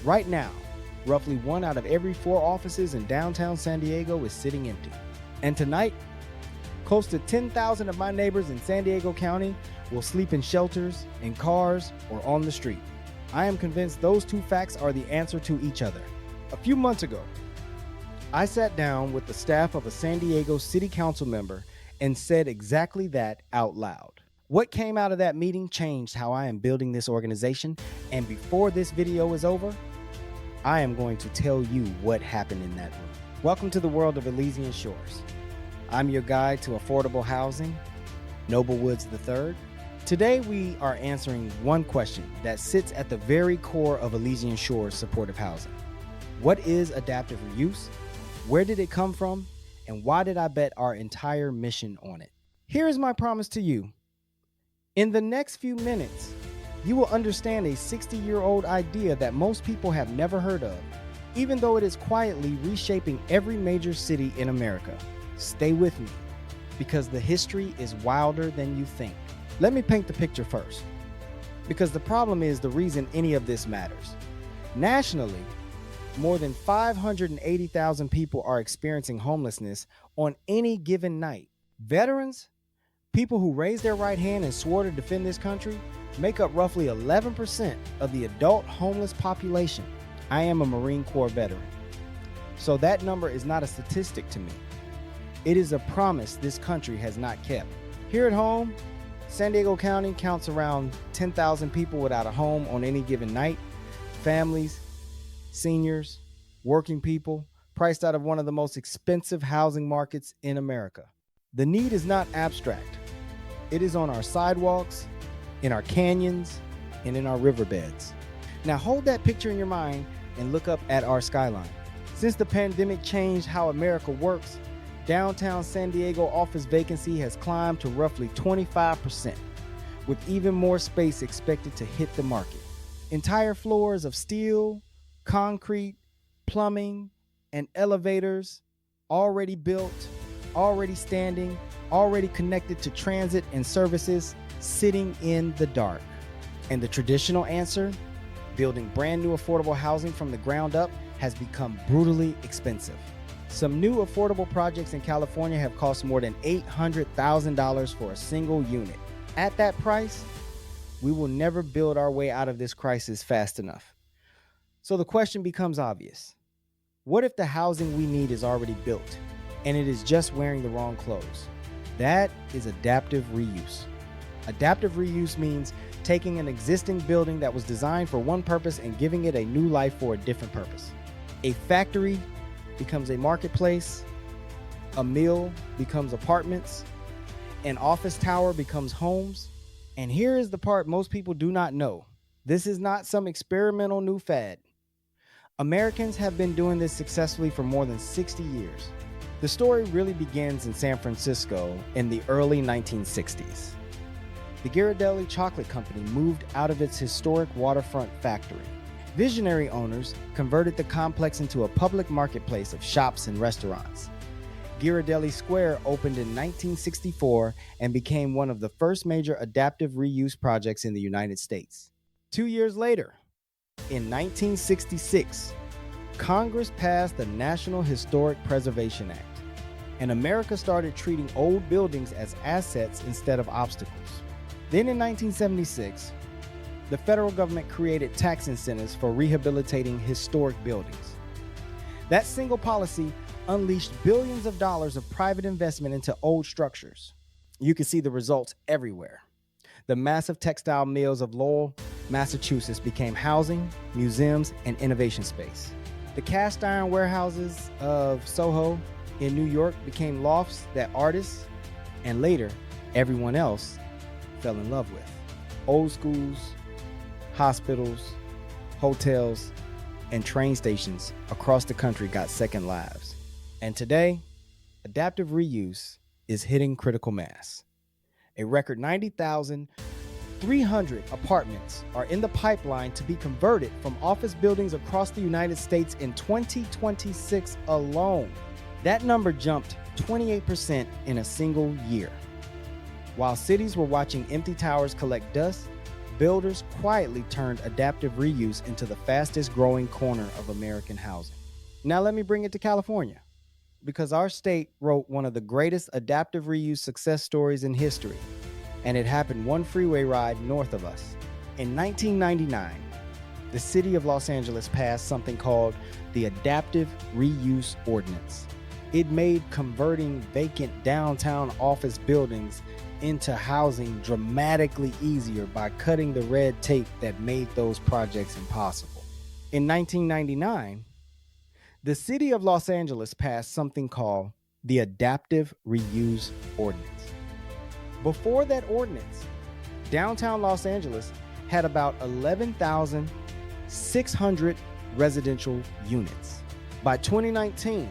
Right now, roughly 1 out of every 4 offices in downtown San Diego is sitting empty. And tonight, close to 10,000 of my neighbors in San Diego County will sleep in shelters, in cars, or on the street. I am convinced those two facts are the answer to each other. A few months ago, I sat down with the staff of a San Diego City Councilmember and said exactly that out loud. What came out of that meeting changed how I am building this organization, and before this video is over, I am going to tell you what happened in that room. Welcome to the world of Elysian Shores. I'm your guide to affordable housing, Noble Woods III. Today we are answering one question that sits at the very core of Elysian Shores supportive housing. What is adaptive reuse? Where did it come from? And why did I bet our entire mission on it? Here is my promise to you. In the next few minutes, you will understand a 60-year-old idea that most people have never heard of, even though it is quietly reshaping every major city in America. Stay with me, because the history is wilder than you think. Let me paint the picture first, because the problem is the reason any of this matters. Nationally, more than 580,000 people are experiencing homelessness on any given night. Veterans, people who raised their right hand and swore to defend this country, make up roughly 11% of the adult homeless population. I am a Marine Corps veteran, so that number is not a statistic to me. It is a promise this country has not kept. Here at home, San Diego County counts around 10,000 people without a home on any given night. Families, seniors, working people, priced out of one of the most expensive housing markets in America. The need is not abstract. It is on our sidewalks, in our canyons, and in our riverbeds. Now hold that picture in your mind and look up at our skyline. Since the pandemic changed how America works, downtown San Diego office vacancy has climbed to roughly 25%, with even more space expected to hit the market. Entire floors of steel, concrete, plumbing, and elevators already built, already standing, already connected to transit and services, sitting in the dark. And the traditional answer, building brand new affordable housing from the ground up, has become brutally expensive. Some new affordable projects in California have cost more than $800,000 for a single unit. At that price, we will never build our way out of this crisis fast enough. So the question becomes obvious. What if the housing we need is already built and it is just wearing the wrong clothes? That is adaptive reuse. Adaptive reuse means taking an existing building that was designed for one purpose and giving it a new life for a different purpose. A factory becomes a marketplace, a mill becomes apartments, an office tower becomes homes. And here is the part most people do not know. This is not some experimental new fad. Americans have been doing this successfully for more than 60 years. The story really begins in San Francisco in the early 1960s. The Ghirardelli Chocolate Company moved out of its historic waterfront factory. Visionary owners converted the complex into a public marketplace of shops and restaurants. Ghirardelli Square opened in 1964 and became one of the first major adaptive reuse projects in the United States. 2 years later, in 1966, Congress passed the National Historic Preservation Act, and America started treating old buildings as assets instead of obstacles. Then in 1976, the federal government created tax incentives for rehabilitating historic buildings. That single policy unleashed billions of dollars of private investment into old structures. You can see the results everywhere. The massive textile mills of Lowell, Massachusetts became housing, museums, and innovation space. The cast iron warehouses of Soho in New York became lofts that artists, and later everyone else, fell in love with. Old schools, hospitals, hotels, and train stations across the country got second lives. And today, adaptive reuse is hitting critical mass. A record 90,300 apartments are in the pipeline to be converted from office buildings across the United States in 2026 alone. That number jumped 28% in a single year. While cities were watching empty towers collect dust, builders quietly turned adaptive reuse into the fastest growing corner of American housing. Now let me bring it to California, because our state wrote one of the greatest adaptive reuse success stories in history, and it happened one freeway ride north of us. In 1999, the city of Los Angeles passed something called the Adaptive Reuse Ordinance. It made converting vacant downtown office buildings into housing dramatically easier by cutting the red tape that made those projects impossible. In 1999, the city of Los Angeles passed something called the Adaptive Reuse Ordinance. Before that ordinance, downtown Los Angeles had about 11,600 residential units. By 2019,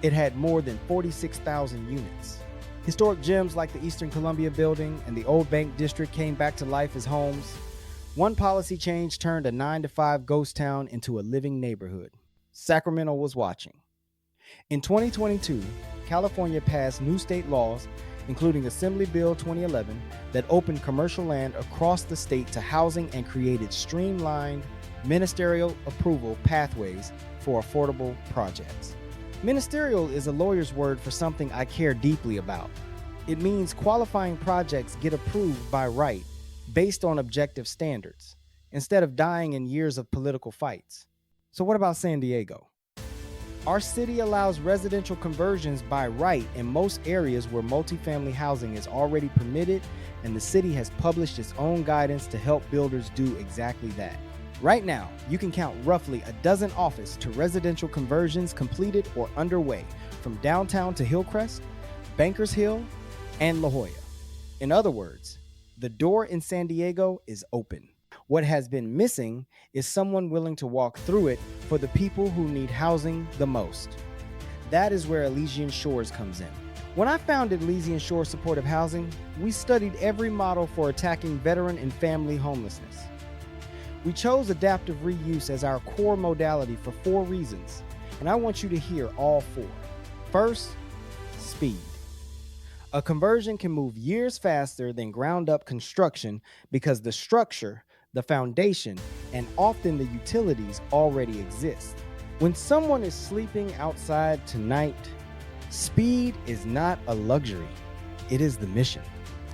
it had more than 46,000 units. Historic gems like the Eastern Columbia Building and the Old Bank District came back to life as homes. One policy change turned a 9-to-5 ghost town into a living neighborhood. Sacramento was watching. In 2022, California passed new state laws, including Assembly Bill 2011, that opened commercial land across the state to housing and created streamlined ministerial approval pathways for affordable projects. Ministerial is a lawyer's word for something I care deeply about. It means qualifying projects get approved by right based on objective standards, instead of dying in years of political fights. So what about San Diego? Our city allows residential conversions by right in most areas where multifamily housing is already permitted, and the city has published its own guidance to help builders do exactly that. Right now, you can count roughly a dozen office to residential conversions completed or underway from downtown to Hillcrest, Bankers Hill, and La Jolla. In other words, the door in San Diego is open. What has been missing is someone willing to walk through it for the people who need housing the most. That is where Elysian Shores comes in. When I founded Elysian Shores Supportive Housing, we studied every model for attacking veteran and family homelessness. We chose adaptive reuse as our core modality for 4 reasons, and I want you to hear all 4. First, speed. A conversion can move years faster than ground-up construction because the structure, the foundation, and often the utilities already exist. When someone is sleeping outside tonight, speed is not a luxury, it is the mission.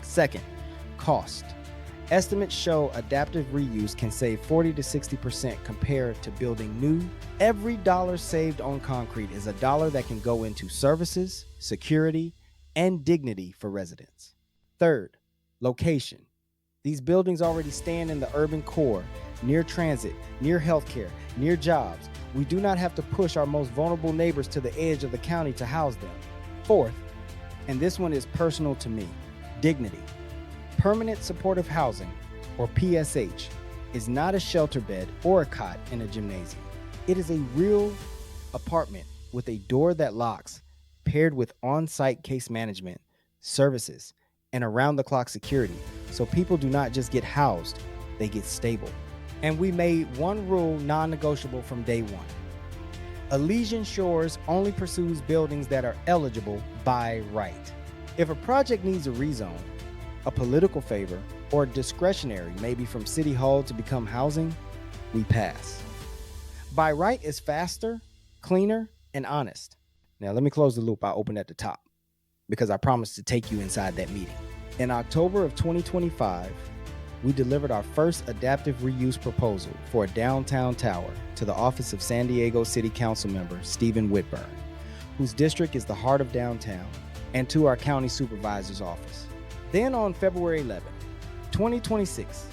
Second, cost. Estimates show adaptive reuse can save 40 to 60% compared to building new. Every dollar saved on concrete is a dollar that can go into services, security, and dignity for residents. Third, location. These buildings already stand in the urban core, near transit, near healthcare, near jobs. We do not have to push our most vulnerable neighbors to the edge of the county to house them. Fourth, and this one is personal to me, dignity. Permanent supportive housing, or PSH, is not a shelter bed or a cot in a gymnasium. It is a real apartment with a door that locks, paired with on-site case management, services, and around-the-clock security, so people do not just get housed, they get stable. And we made one rule non-negotiable from day one. Elysian Shores only pursues buildings that are eligible by right. If a project needs a rezone, a political favor, or discretionary, maybe from City Hall to become housing, we pass. By right is faster, cleaner, and honest. Now let me close the loop I opened at the top, because I promised to take you inside that meeting. In October of 2025, we delivered our first adaptive reuse proposal for a downtown tower to the office of San Diego City Councilmember Stephen Whitburn, whose district is the heart of downtown, and to our county supervisor's office. Then on February 11, 2026,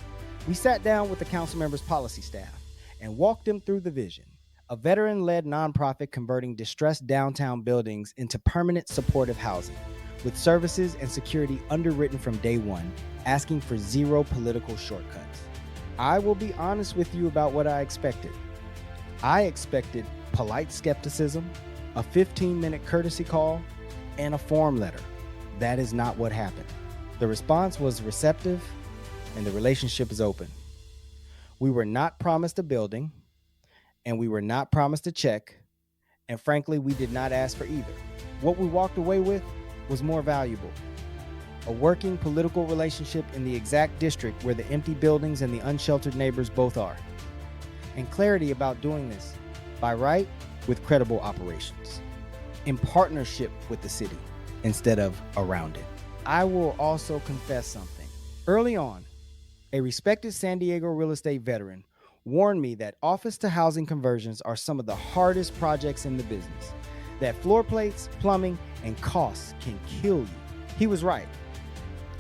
we sat down with the councilmember's policy staff and walked them through the vision, a veteran-led nonprofit converting distressed downtown buildings into permanent supportive housing, with services and security underwritten from day one, asking for zero political shortcuts. I will be honest with you about what I expected. I expected polite skepticism, a 15-minute courtesy call, and a form letter. That is not what happened. The response was receptive, and the relationship is open. We were not promised a building, and we were not promised a check, and frankly, we did not ask for either. What we walked away with was more valuable. a working political relationship in the exact district where the empty buildings and the unsheltered neighbors both are, and clarity about doing this by right with credible operations, in partnership with the city instead of around it. I will also confess something. Early on, a respected San Diego real estate veteran warned me that office to housing conversions are some of the hardest projects in the business, that floor plates, plumbing, and costs can kill you. He was right,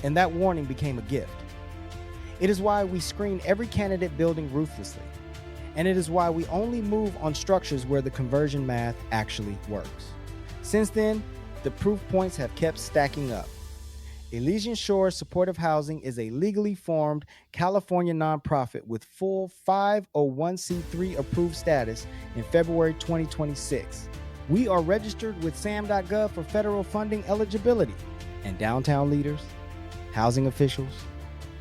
and that warning became a gift. It is why we screen every candidate building ruthlessly, and it is why we only move on structures where the conversion math actually works. Since then, the proof points have kept stacking up. Elysian Shores Supportive Housing is a legally formed California nonprofit with full 501c3 approved status in February 2026. We are registered with SAM.gov for federal funding eligibility, and downtown leaders, housing officials,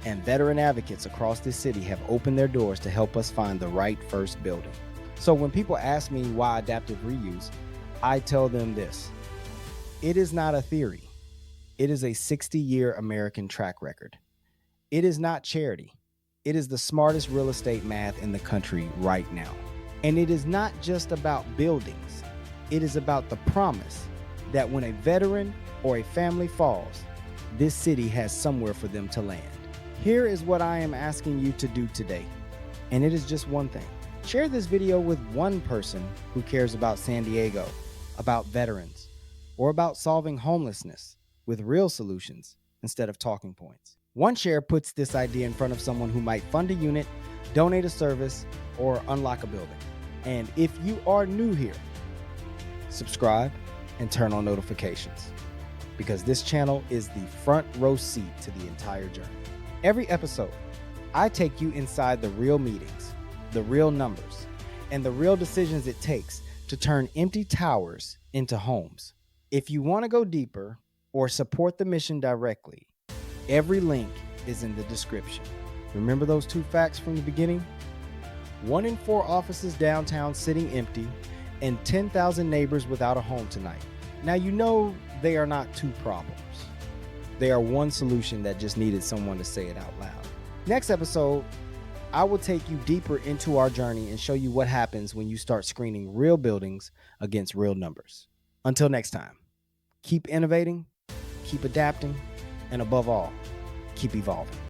and veteran advocates across this city have opened their doors to help us find the right first building. So when people ask me why adaptive reuse, I tell them this: it is not a theory. It is a 60-year American track record. It is not charity. It is the smartest real estate math in the country right now. And it is not just about buildings. It is about the promise that when a veteran or a family falls, this city has somewhere for them to land. Here is what I am asking you to do today. And it is just one thing. Share this video with one person who cares about San Diego, about veterans, or about solving homelessness with real solutions instead of talking points. One share puts this idea in front of someone who might fund a unit, donate a service, or unlock a building. And if you are new here, subscribe and turn on notifications, because this channel is the front row seat to the entire journey. Every episode, I take you inside the real meetings, the real numbers, and the real decisions it takes to turn empty towers into homes. If you want to go deeper or support the mission directly, every link is in the description. Remember those two facts from the beginning? 1 in 4 offices downtown sitting empty, and 10,000 neighbors without a home tonight. Now you know they are not two problems. They are one solution that just needed someone to say it out loud. Next episode, I will take you deeper into our journey and show you what happens when you start screening real buildings against real numbers. Until next time, keep innovating, keep adapting, and above all, keep evolving.